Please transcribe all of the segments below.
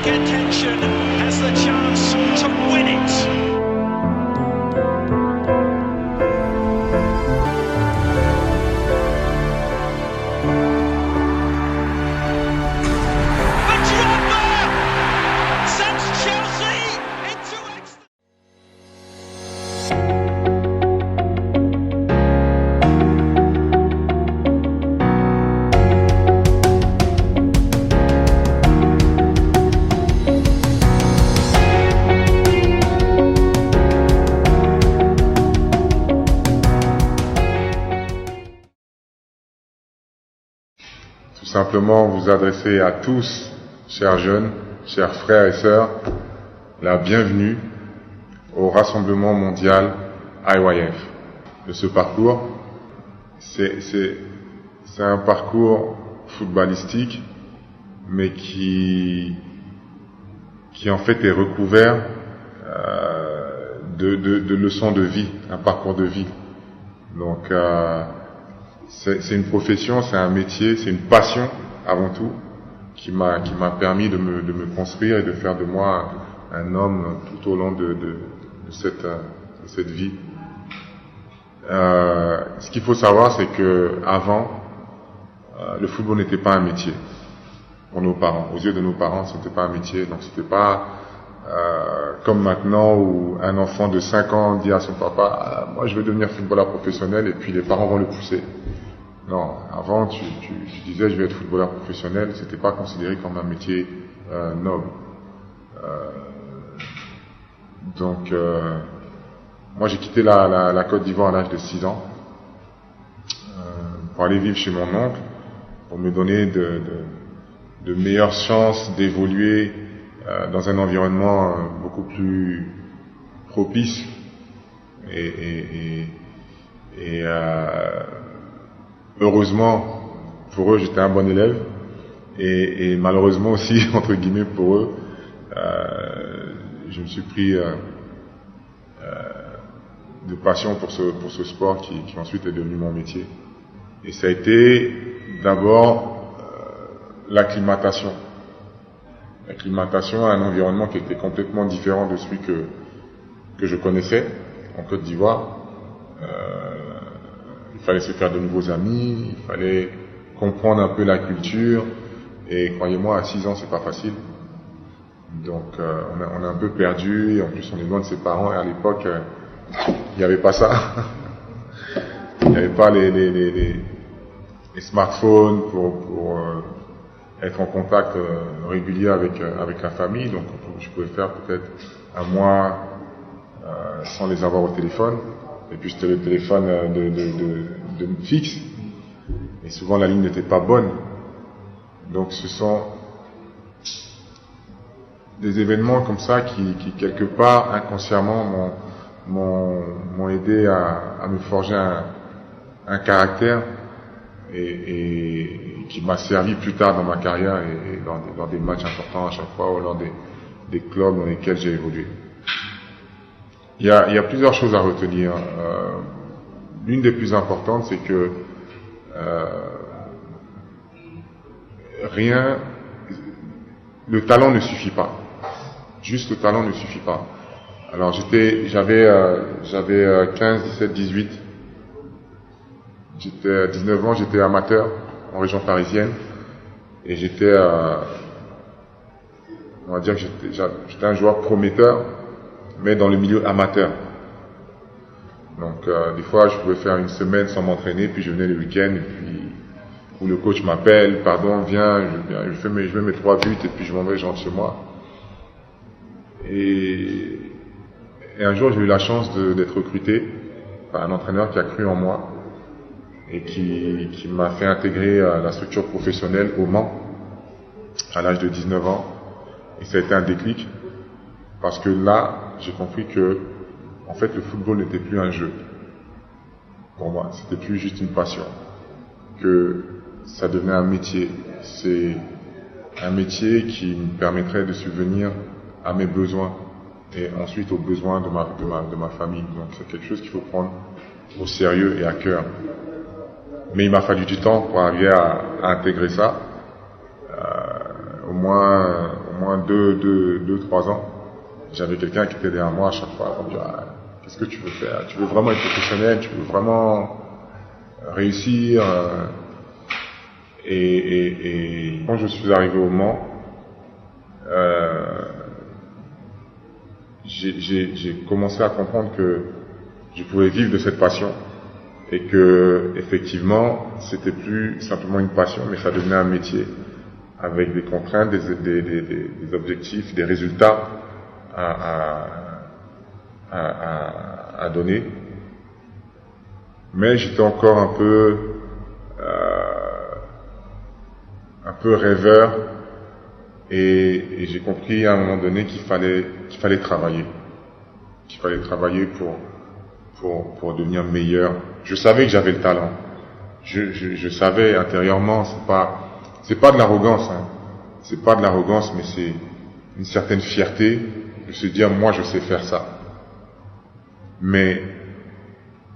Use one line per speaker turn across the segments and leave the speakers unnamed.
contention has the chance to win it.
Tout simplement vous adresser à tous, chers jeunes, chers frères et sœurs, la bienvenue au Rassemblement mondial IYF. De ce parcours, c'est un parcours footballistique, mais qui en fait est recouvert de leçons de vie, un parcours de vie. Donc c'est une profession, c'est un métier, c'est une passion avant tout qui m'a permis de me construire et de faire de moi un homme tout au long de cette vie. Ce qu'il faut savoir, c'est que avant, le football n'était pas un métier pour nos parents. Aux yeux de nos parents, ce n'était pas un métier. Donc c'était pas comme maintenant où un enfant de 5 ans dit à son papa moi je veux devenir footballeur professionnel, et puis les parents vont le pousser. Non, avant tu disais je vais être footballeur professionnel, c'était pas considéré comme un métier noble. Donc moi j'ai quitté la Côte d'Ivoire à l'âge de 6 ans pour aller vivre chez mon oncle, pour me donner de meilleures chances d'évoluer dans un environnement beaucoup plus propice et heureusement pour eux j'étais un bon élève, et malheureusement aussi entre guillemets pour eux je me suis pris de passion pour ce sport qui ensuite est devenu mon métier. Et ça a été d'abord l'acclimatation à un environnement qui était complètement différent de celui que je connaissais en Côte d'Ivoire. Il fallait se faire de nouveaux amis, il fallait comprendre un peu la culture, et croyez-moi, à 6 ans c'est pas facile. Donc on est un peu perdu, et en plus on est loin de ses parents, et à l'époque il n'y avait pas ça. Il n'y avait pas les smartphones pour être en contact régulier avec la famille. Donc je pouvais faire peut-être un mois sans les avoir au téléphone. Et puis c'était le téléphone de fixe, et souvent la ligne n'était pas bonne. Donc ce sont des événements comme ça qui quelque part inconsciemment m'ont aidé à me forger un caractère, et qui m'a servi plus tard dans ma carrière et dans des matchs importants à chaque fois, ou lors des clubs dans lesquels j'ai évolué. Il y a plusieurs choses à retenir. L'une des plus importantes, c'est que le talent ne suffit pas. Juste le talent ne suffit pas. Alors j'avais 15, 17, 18. J'étais à 19 ans, j'étais amateur en région parisienne, et on va dire que j'étais un joueur prometteur, mais dans le milieu amateur. Donc des fois je pouvais faire une semaine sans m'entraîner, puis je venais le week-end, et puis où le coach m'appelle, pardon, viens, je fais mes 3 buts, et puis je m'en vais, je rentre chez moi. Et un jour j'ai eu la chance d'être recruté par un entraîneur qui a cru en moi, et qui m'a fait intégrer la structure professionnelle au Mans à l'âge de 19 ans. Et ça a été un déclic, parce que là j'ai compris que en fait le football n'était plus un jeu pour moi, c'était plus juste une passion, que ça devenait un métier. C'est un métier qui me permettrait de subvenir à mes besoins et ensuite aux besoins de ma famille. Donc c'est quelque chose qu'il faut prendre au sérieux et à cœur. Mais il m'a fallu du temps pour arriver à intégrer ça. Au moins moins 2-3 ans, j'avais quelqu'un qui était derrière moi à chaque fois pour me dire qu'est-ce que tu veux faire? Tu veux vraiment être professionnel? Tu veux vraiment réussir? Et quand je suis arrivé au Mans, j'ai commencé à comprendre que je pouvais vivre de cette passion et que effectivement c'était plus simplement une passion, mais ça devenait un métier avec des contraintes, des objectifs, des résultats à donner. Mais j'étais encore un peu rêveur et j'ai compris à un moment donné qu'il fallait travailler pour devenir meilleur. Je savais que j'avais le talent. Je savais intérieurement, c'est pas de l'arrogance, hein. C'est pas de l'arrogance, mais c'est une certaine fierté de se dire moi je sais faire ça. Mais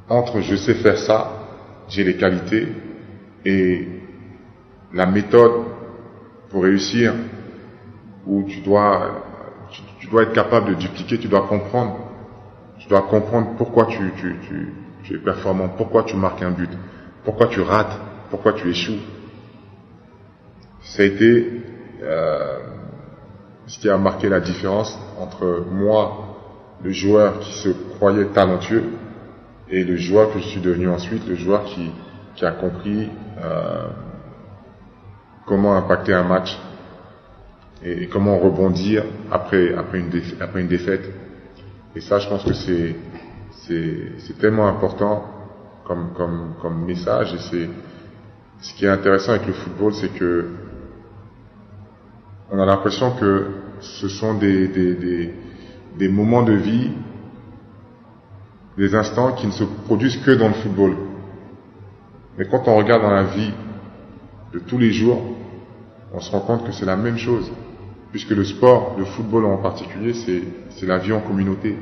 entre je sais faire ça, j'ai les qualités et la méthode pour réussir, où tu dois être capable de dupliquer, tu dois comprendre pourquoi tu es performant, pourquoi tu marques un but, pourquoi tu rates, pourquoi tu échoues. Ça a été ce qui a marqué la différence entre moi, le joueur qui se croyait talentueux, et le joueur que je suis devenu ensuite, le joueur qui a compris comment impacter un match et comment rebondir après une défaite. Et ça, je pense que c'est tellement important comme message. Et ce qui est intéressant avec le football, c'est que on a l'impression que ce sont des moments de vie, des instants qui ne se produisent que dans le football. Mais quand on regarde dans la vie de tous les jours, on se rend compte que c'est la même chose. Puisque le sport, le football en particulier, c'est la vie en communauté.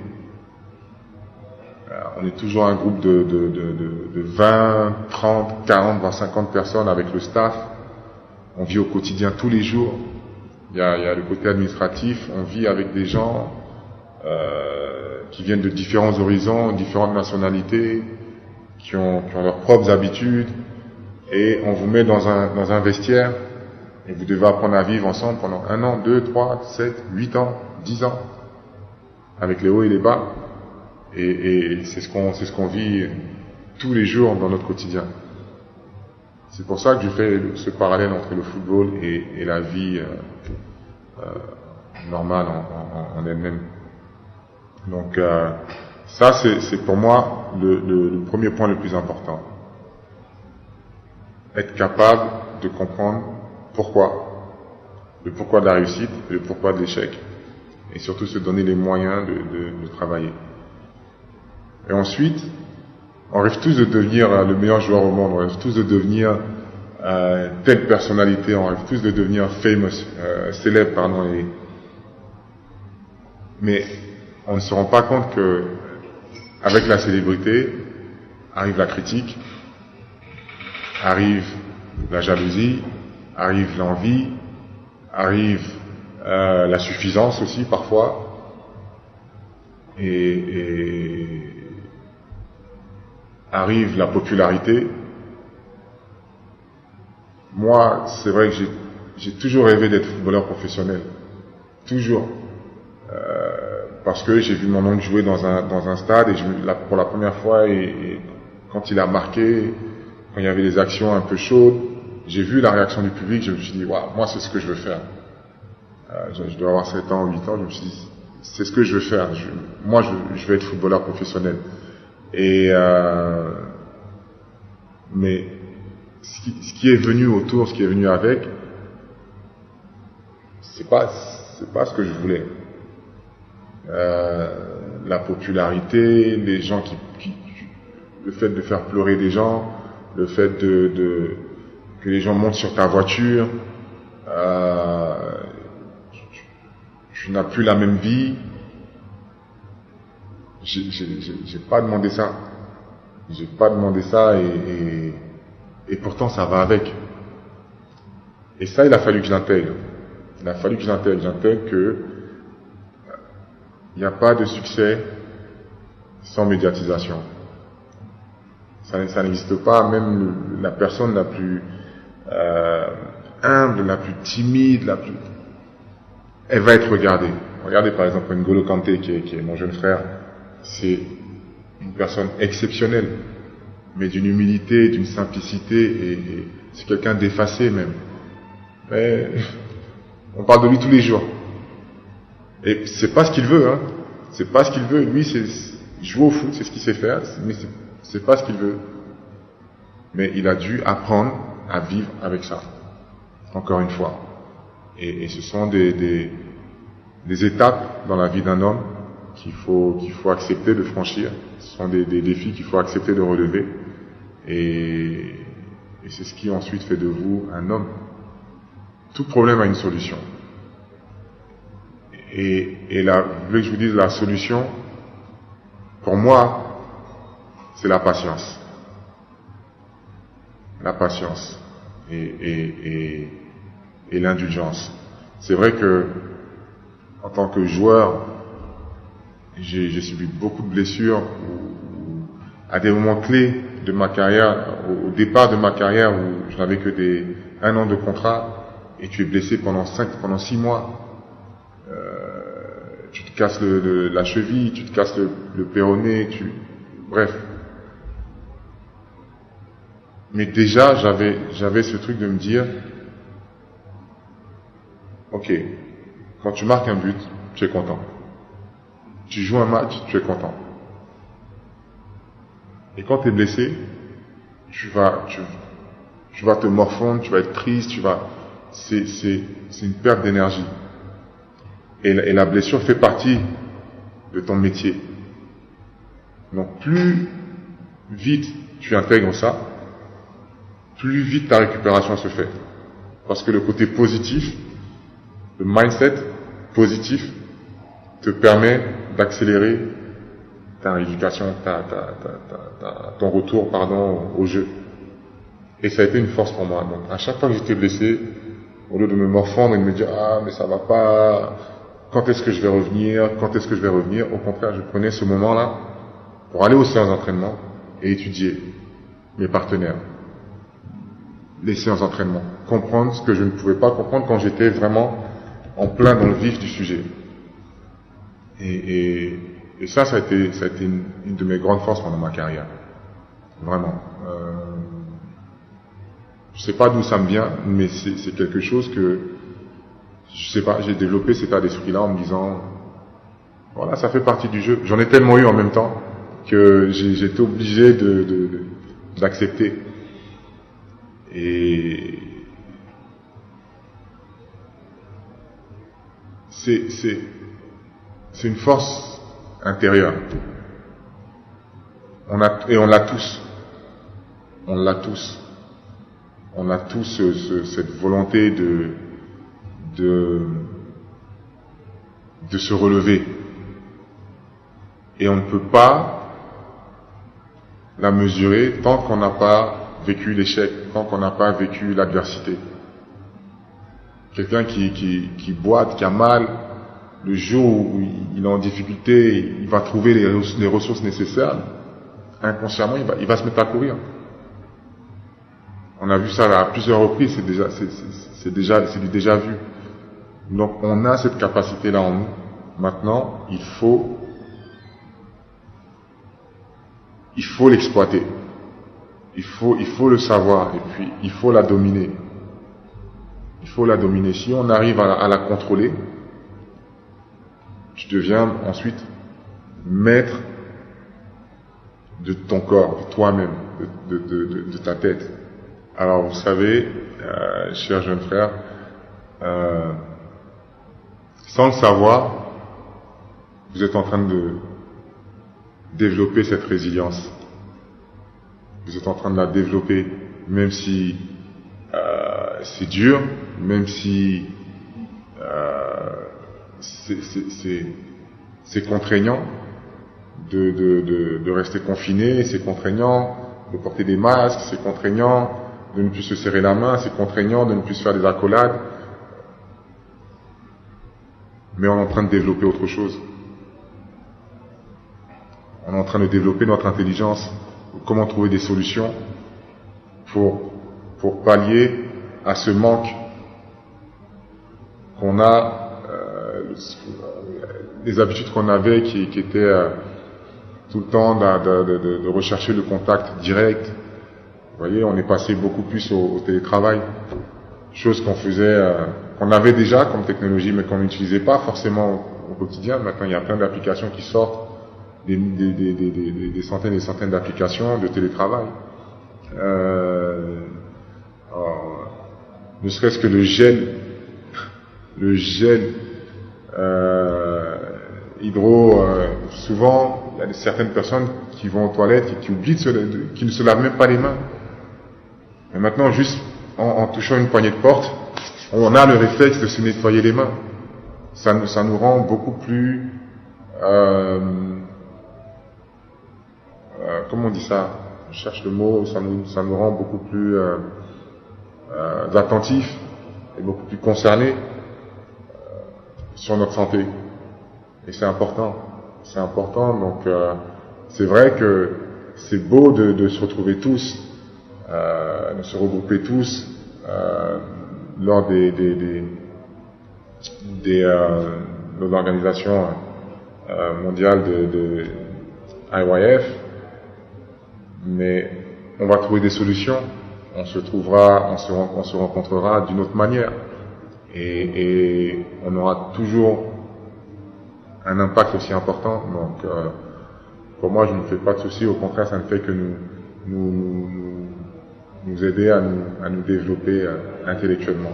On est toujours un groupe de 20, 30, 40, voire 50 personnes avec le staff. On vit au quotidien tous les jours. Il y a le côté administratif, on vit avec des gens qui viennent de différents horizons, différentes nationalités, qui ont leurs propres habitudes, et on vous met dans un vestiaire, et vous devez apprendre à vivre ensemble pendant 1 an, 2, 3, 7, 8 ans, 10 ans, avec les hauts et les bas, et c'est ce qu'on vit tous les jours dans notre quotidien. C'est pour ça que je fais ce parallèle entre le football et la vie normale en elle-même. Donc ça, c'est pour moi le premier point le plus important. Être capable de comprendre le pourquoi de la réussite et le pourquoi de l'échec. Et surtout se donner les moyens de travailler. Et ensuite, on rêve tous de devenir le meilleur joueur au monde, on rêve tous de devenir telle personnalité, on rêve tous de devenir famous, célèbre, pardon. Mais on ne se rend pas compte que avec la célébrité arrive la critique, arrive la jalousie, arrive l'envie, arrive la suffisance aussi parfois, et arrive la popularité. Moi, c'est vrai que j'ai toujours rêvé d'être footballeur professionnel, toujours, parce que j'ai vu mon oncle jouer dans un stade et pour la première fois, et quand il a marqué, quand il y avait des actions un peu chaudes, j'ai vu la réaction du public, je me suis dit waouh, moi c'est ce que je veux faire. Je dois avoir 7 ans, 8 ans, je me suis dit c'est ce que je veux faire. Moi je veux être footballeur professionnel. Mais ce qui est venu autour, ce qui est venu avec, c'est pas ce que je voulais. La popularité, les gens le fait de faire pleurer des gens, le fait que les gens montent sur ta voiture, tu n'as plus la même vie. J'ai pas demandé ça. J'ai pas demandé ça et pourtant ça va avec. Et ça, il a fallu que je l'intègre. Il a fallu que j'intègre que il n'y a pas de succès sans médiatisation. Ça n'existe pas, même la personne la plus humble, la plus timide, elle va être regardée. Regardez par exemple N'Golo Kanté qui est mon jeune frère, c'est une personne exceptionnelle, mais d'une humilité, d'une simplicité, et c'est quelqu'un d'effacé même. Mais on parle de lui tous les jours. Et c'est pas ce qu'il veut, hein. C'est pas ce qu'il veut. Lui, c'est jouer au foot, c'est ce qu'il sait faire, mais c'est pas ce qu'il veut. Mais il a dû apprendre à vivre avec ça. Encore une fois. Et ce sont des étapes dans la vie d'un homme qu'il faut accepter de franchir. Ce sont des défis qu'il faut accepter de relever. Et c'est ce qui ensuite fait de vous un homme. Tout problème a une solution. Et là, vous voulez que je vous dise la solution, pour moi, c'est la patience. La patience et l'indulgence. C'est vrai que, en tant que joueur, j'ai subi beaucoup de blessures à des moments clés de ma carrière, au départ de ma carrière où je n'avais que 1 an de contrat et tu es blessé pendant 6 mois. Tu te casses la cheville, tu te casses le péroné, bref. Mais déjà, j'avais ce truc de me dire, ok, quand tu marques un but, tu es content. Tu joues un match, tu es content. Et quand tu es blessé, tu vas te morfondre, tu vas être triste, c'est une perte d'énergie. Et la blessure fait partie de ton métier. Donc plus vite tu intègres ça, plus vite ta récupération se fait. Parce que le côté positif, le mindset positif, te permet d'accélérer ta rééducation, ton retour, au jeu. Et ça a été une force pour moi. Donc à chaque fois que j'étais blessé, au lieu de me morfondre et de me dire ah mais ça va pas, quand est-ce que je vais revenir, au contraire je prenais ce moment-là pour aller aux séances d'entraînement et étudier mes partenaires, les séances d'entraînement, comprendre ce que je ne pouvais pas comprendre quand j'étais vraiment en plein dans le vif du sujet. Et ça a été une de mes grandes forces pendant ma carrière. Vraiment. Je sais pas d'où ça me vient, mais c'est quelque chose que, je sais pas, j'ai développé cet état d'esprit-là en me disant, voilà, ça fait partie du jeu. J'en ai tellement eu en même temps que j'étais obligé d'accepter. Et c'est une force intérieure. On l'a tous. On a tous cette volonté de se relever. Et on ne peut pas la mesurer tant qu'on n'a pas vécu l'échec, tant qu'on n'a pas vécu l'adversité. Quelqu'un qui boite, qui a mal, le jour où il est en difficulté, il va trouver les ressources nécessaires. Inconsciemment, il va se mettre à courir. On a vu ça à plusieurs reprises, c'est du déjà vu. Donc on a cette capacité-là en nous. Maintenant, il faut l'exploiter. Il faut le savoir et puis il faut la dominer. Il faut la dominer. Si on arrive à la contrôler, tu deviens ensuite maître de ton corps, de toi-même, de ta tête. Alors vous savez, cher jeune frère, sans le savoir, vous êtes en train de développer cette résilience. Vous êtes en train de la développer, même si c'est dur, même si c'est contraignant de rester confiné, c'est contraignant de porter des masques, c'est contraignant de ne plus se serrer la main, c'est contraignant de ne plus se faire des accolades. mais on est en train de développer autre chose. On est en train de développer notre intelligence, comment trouver des solutions pour pallier à ce manque qu'on a, les habitudes qu'on avait qui étaient tout le temps de rechercher le contact direct. Vous voyez, on est passé beaucoup plus au télétravail, chose qu'on faisait, qu'on avait déjà comme technologie, mais qu'on n'utilisait pas forcément au quotidien. Maintenant, il y a plein d'applications qui sortent, des centaines et des centaines d'applications de télétravail. Ne serait-ce que le gel hydro, souvent, il y a certaines personnes qui vont aux toilettes et qui oublient qui ne se lavent même pas les mains. Mais maintenant, juste en touchant une poignée de porte, on a le réflexe de se nettoyer les mains. Ça nous rend beaucoup plus, comment on dit ça? Je cherche le mot. Ça nous rend beaucoup plus attentifs et beaucoup plus concernés sur notre santé. Et c'est important. C'est important. Donc, c'est vrai que c'est beau de se retrouver tous, de se regrouper tous lors de l'organisation mondiale de IYF, mais on va trouver des solutions. On se rencontrera d'une autre manière, et on aura toujours un impact aussi important. Donc, pour moi, je ne fais pas de soucis. Au contraire, ça ne fait que nous aider à nous développer intellectuellement.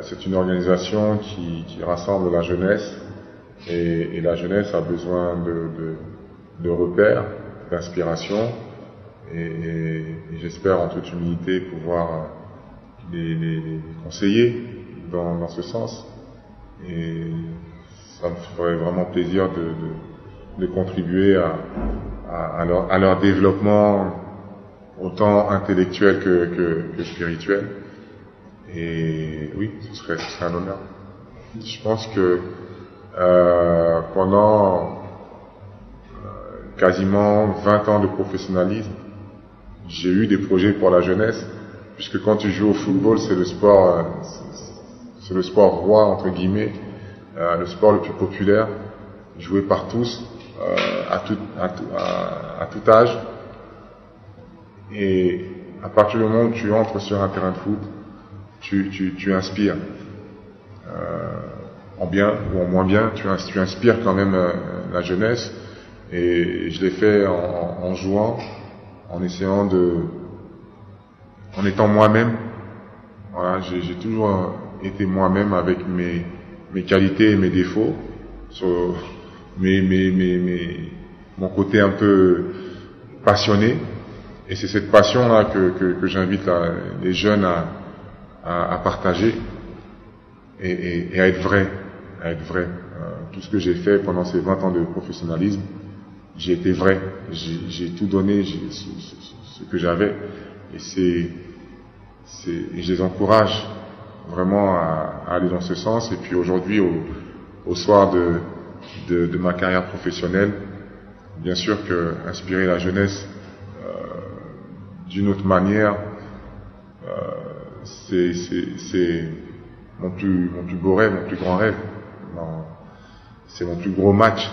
C'est une organisation qui rassemble la jeunesse, et la jeunesse a besoin de repères, d'inspiration, et j'espère en toute humilité pouvoir les conseiller dans ce sens. Et ça me ferait vraiment plaisir de contribuer à leur développement, autant intellectuel que spirituel. Et oui, ce serait un honneur. Je pense que pendant quasiment 20 ans de professionnalisme, j'ai eu des projets pour la jeunesse, puisque quand tu joues au football, c'est le sport roi, entre guillemets, le sport le plus populaire, joué par tous, à tout âge. Et à partir du moment où tu entres sur un terrain de foot, tu inspires, en bien ou en moins bien, tu inspires quand même la jeunesse. Et je l'ai fait en jouant, en essayant en étant moi-même. Voilà, j'ai toujours été moi-même avec mes qualités et mes défauts, sur mon côté un peu passionné. Et c'est cette passion-là que j'invite les jeunes à partager et à être vrai. Tout ce que j'ai fait pendant ces 20 ans de professionnalisme, j'ai été vrai. J'ai tout donné, ce que j'avais. Et je les encourage vraiment à aller dans ce sens. Et puis aujourd'hui, au soir de ma carrière professionnelle, bien sûr que inspirer la jeunesse d'une autre manière, c'est mon plus beau rêve, mon plus grand rêve. C'est mon plus gros match,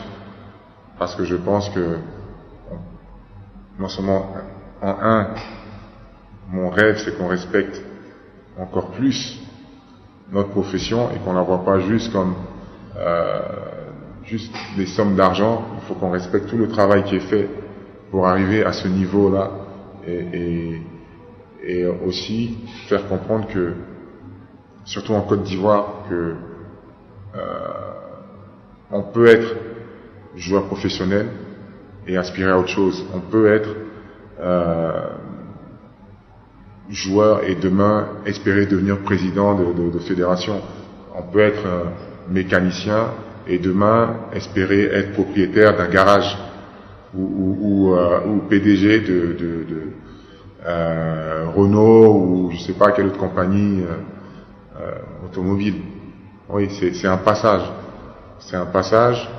parce que je pense que non seulement mon rêve, c'est qu'on respecte encore plus notre profession et qu'on la voit pas juste comme juste des sommes d'argent. Il faut qu'on respecte tout le travail qui est fait pour arriver à ce niveau-là, et aussi faire comprendre que, surtout en Côte d'Ivoire, que on peut être joueur professionnel et aspirer à autre chose. On peut être joueur et demain espérer devenir président de fédération. On peut être mécanicien et demain espérer être propriétaire d'un garage ou PDG de Renault ou je sais pas quelle autre compagnie automobile. Oui, c'est un passage. c'est un passage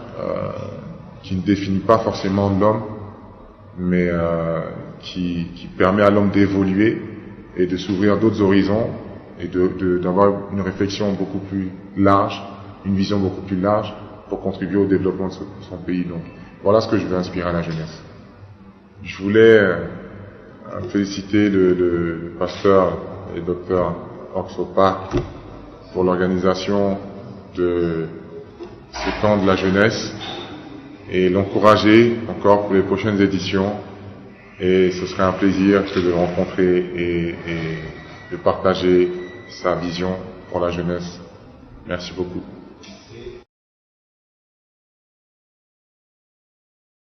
qui ne définit pas forcément l'homme, mais qui permet à l'homme d'évoluer et de s'ouvrir d'autres horizons et d'avoir une réflexion beaucoup plus large, une vision beaucoup plus large pour contribuer au développement de son pays. Donc voilà ce que je veux inspirer à la jeunesse. Je voulais féliciter le pasteur et docteur Oxo Park pour l'organisation de ce camp de la jeunesse et l'encourager encore pour les prochaines éditions. Et ce serait un plaisir de le rencontrer et de partager sa vision pour la jeunesse. Merci beaucoup.